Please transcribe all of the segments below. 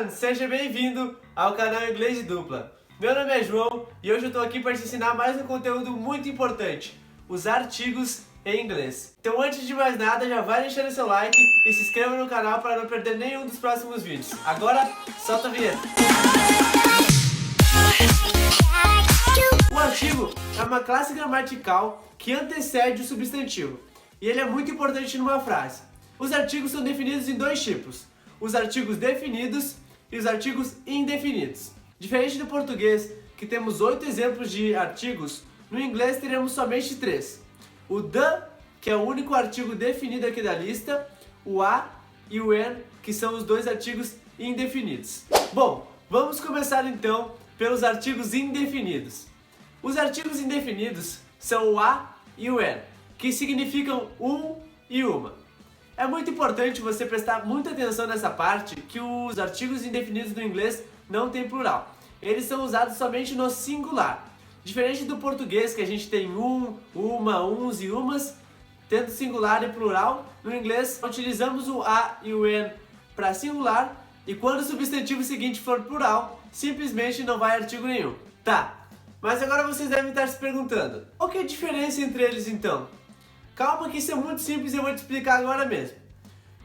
everyone! Seja bem-vindo ao canal Inglês de Dupla. Meu nome é João e hoje eu estou aqui para te ensinar mais um conteúdo muito importante, os artigos em inglês. Então antes de mais nada, já vai deixando seu like e se inscreva no canal para não perder nenhum dos próximos vídeos. Agora, solta a vinheta! O artigo é uma classe gramatical que antecede o substantivo e ele é muito importante numa frase. Os artigos são definidos em dois tipos, os artigos definidos e os artigos indefinidos. Diferente do português, que temos 8 exemplos de artigos, no inglês teremos somente 3. O the, que é o único artigo definido aqui da lista, o a e o an, que são os dois artigos indefinidos. Bom, vamos começar então pelos artigos indefinidos. Os artigos indefinidos são o a e o an, que significam um e uma. É muito importante você prestar muita atenção nessa parte, que os artigos indefinidos no inglês não têm plural. Eles são usados somente no singular. Diferente do português, que a gente tem um, uma, uns e umas, tendo singular e plural, no inglês utilizamos o a e o an para singular, e quando o substantivo seguinte for plural, simplesmente não vai artigo nenhum. Tá, mas agora vocês devem estar se perguntando, qual que é a diferença entre eles então? Calma que isso é muito simples e eu vou te explicar agora mesmo.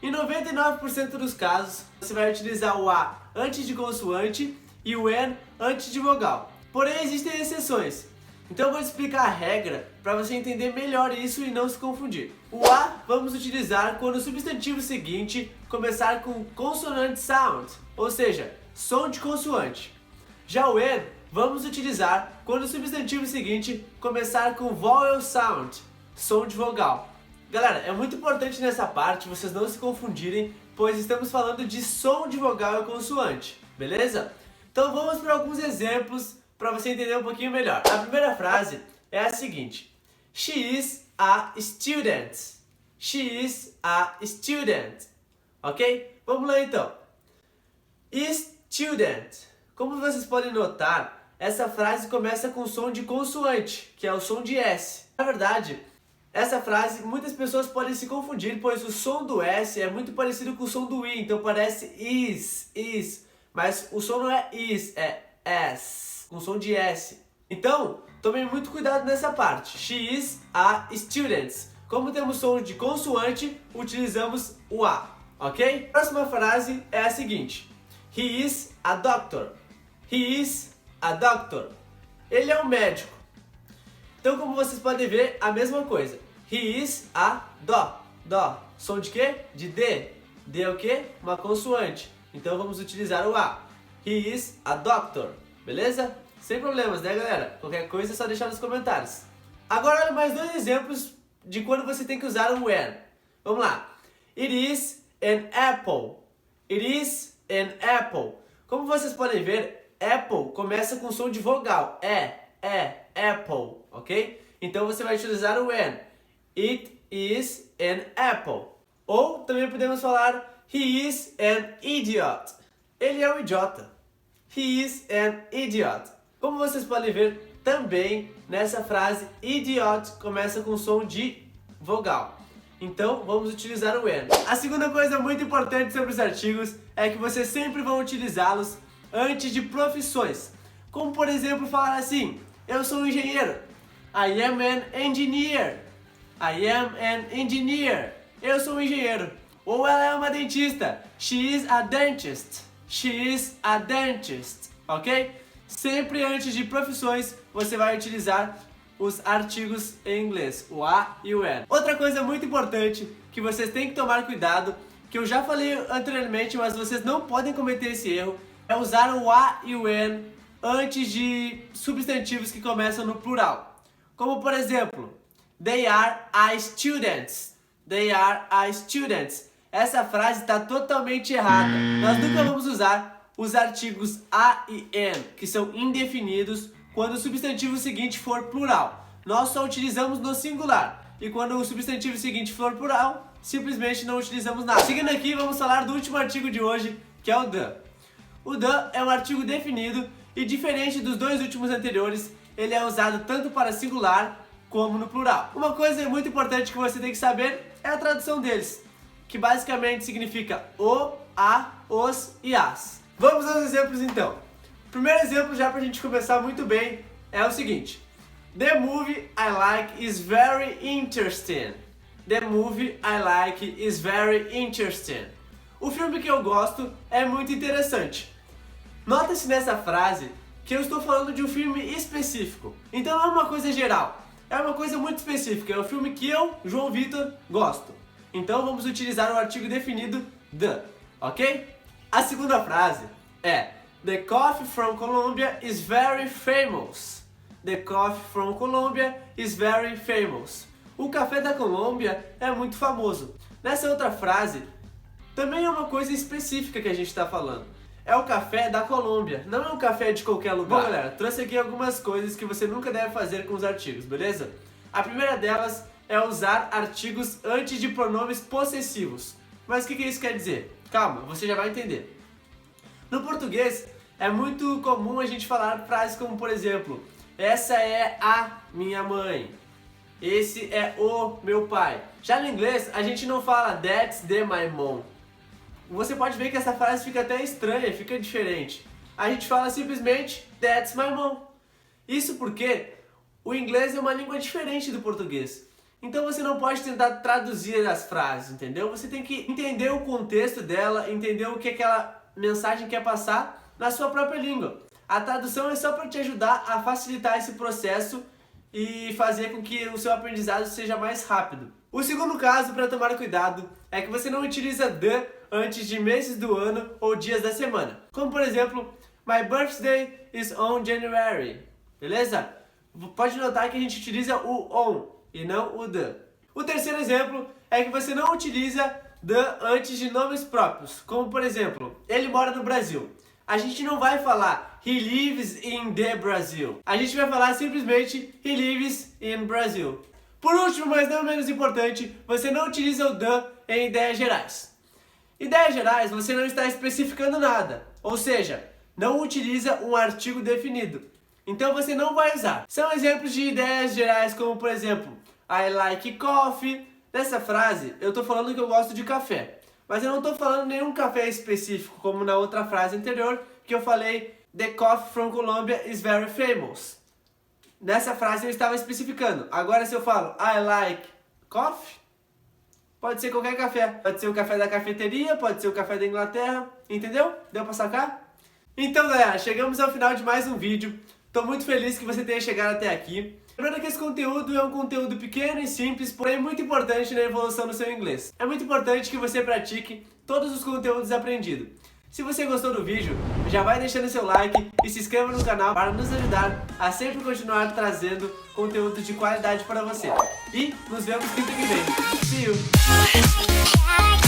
Em 99% dos casos, você vai utilizar o a antes de consoante e o an antes de vogal. Porém, existem exceções. Então eu vou te explicar a regra para você entender melhor isso e não se confundir. O a vamos utilizar quando o substantivo seguinte começar com consonant sound, ou seja, som de consoante. Já o an vamos utilizar quando o substantivo seguinte começar com vowel sound, som de vogal. Galera, é muito importante nessa parte vocês não se confundirem, pois estamos falando de som de vogal e consoante, beleza? Então vamos para alguns exemplos para você entender um pouquinho melhor. A primeira frase é a seguinte: She is a student. She is a student. Ok? Vamos lá então. Student. Como vocês podem notar, essa frase começa com som de consoante, que é o som de S. Na verdade, essa frase muitas pessoas podem se confundir, pois o som do S é muito parecido com o som do I, então parece is, mas o som não é is, é S, com som de S. Então, tomem muito cuidado nessa parte. She is a student. Como temos som de consoante, utilizamos o A, ok? A próxima frase é a seguinte: He is a doctor. He is a doctor. Ele é um médico. Então, como vocês podem ver, a mesma coisa. He is a dó. Som de quê? De D. D é o quê? Uma consoante. Então vamos utilizar o A. He is a doctor. Beleza? Sem problemas, né, galera? Qualquer coisa é só deixar nos comentários. Agora, olha mais dois exemplos de quando você tem que usar o an. Vamos lá. It is an apple. It is an apple. Como vocês podem ver, apple começa com som de vogal. Apple, ok? Então você vai utilizar o an. It is an apple. Ou também podemos falar he is an idiot. Ele é um idiota. He is an idiot. Como vocês podem ver, também nessa frase idiot começa com som de vogal. Então vamos utilizar o an. A segunda coisa muito importante sobre os artigos é que vocês sempre vão utilizá-los antes de profissões. Como por exemplo falar assim: eu sou um engenheiro. I am an engineer. I am an engineer. Eu sou um engenheiro. Ou ela é uma dentista. She is a dentist. She is a dentist. Ok? Sempre antes de profissões, você vai utilizar os artigos em inglês, o a e o an. Outra coisa muito importante que vocês têm que tomar cuidado, que eu já falei anteriormente, mas vocês não podem cometer esse erro, é usar o a e o an antes de substantivos que começam no plural. Como por exemplo, they are a students. They are a students. Essa frase está totalmente errada. Nós nunca vamos usar os artigos a e an, que são indefinidos, quando o substantivo seguinte for plural. Nós só utilizamos no singular. E quando o substantivo seguinte for plural, simplesmente não utilizamos nada. Seguindo aqui, vamos falar do último artigo de hoje, que é o the. O the é um artigo definido e, diferente dos dois últimos anteriores, ele é usado tanto para singular como no plural. Uma coisa muito importante que você tem que saber é a tradução deles, que basicamente significa o, a, os e as. Vamos aos exemplos então. O primeiro exemplo, já pra gente começar muito bem, é o seguinte. The movie I like is very interesting. The movie I like is very interesting. O filme que eu gosto é muito interessante. Nota-se nessa frase que eu estou falando de um filme específico. Então não é uma coisa geral, é uma coisa muito específica. É o filme que eu, João Vitor, gosto. Então vamos utilizar o artigo definido the, ok? A segunda frase é The coffee from Colombia is very famous. The coffee from Colombia is very famous. O café da Colômbia é muito famoso. Nessa outra frase, também é uma coisa específica que a gente está falando. É o café da Colômbia, não é um café de qualquer lugar. Bom, galera, trouxe aqui algumas coisas que você nunca deve fazer com os artigos, beleza? A primeira delas é usar artigos antes de pronomes possessivos. Mas o que isso quer dizer? Calma, você já vai entender. No português, é muito comum a gente falar frases como, por exemplo, essa é a minha mãe. Esse é o meu pai. Já no inglês, a gente não fala that's the my mom. Você pode ver que essa frase fica até estranha, fica diferente. A gente fala simplesmente that's my mom. Isso porque o inglês é uma língua diferente do português. Então você não pode tentar traduzir as frases, entendeu? Você tem que entender o contexto dela, entender o que aquela mensagem quer passar na sua própria língua. A tradução é só para te ajudar a facilitar esse processo e fazer com que o seu aprendizado seja mais rápido. O segundo caso para tomar cuidado é que você não utiliza the antes de meses do ano ou dias da semana. Como por exemplo, my birthday is on January. Beleza? Pode notar que a gente utiliza o on e não o the. O terceiro exemplo é que você não utiliza the antes de nomes próprios. Como por exemplo, ele mora no Brasil. A gente não vai falar he lives in the Brazil. A gente vai falar simplesmente he lives in Brazil. Por último, mas não menos importante, você não utiliza o the em ideias gerais. Ideias gerais, você não está especificando nada. Ou seja, não utiliza um artigo definido. Então você não vai usar. São exemplos de ideias gerais como, por exemplo, I like coffee. Nessa frase, eu estou falando que eu gosto de café. Mas eu não estou falando nenhum café específico, como na outra frase anterior, que eu falei The coffee from Colombia is very famous. Nessa frase eu estava especificando. Agora se eu falo I like coffee, pode ser qualquer café. Pode ser o café da cafeteria, pode ser o café da Inglaterra. Entendeu? Deu pra sacar? Então galera, chegamos ao final de mais um vídeo. Estou muito feliz que você tenha chegado até aqui. Lembrando que esse conteúdo é um conteúdo pequeno e simples, porém muito importante na evolução do seu inglês. É muito importante que você pratique todos os conteúdos aprendidos. Se você gostou do vídeo, já vai deixando seu like e se inscreva no canal para nos ajudar a sempre continuar trazendo conteúdo de qualidade para você. E nos vemos quinta que vem. See you!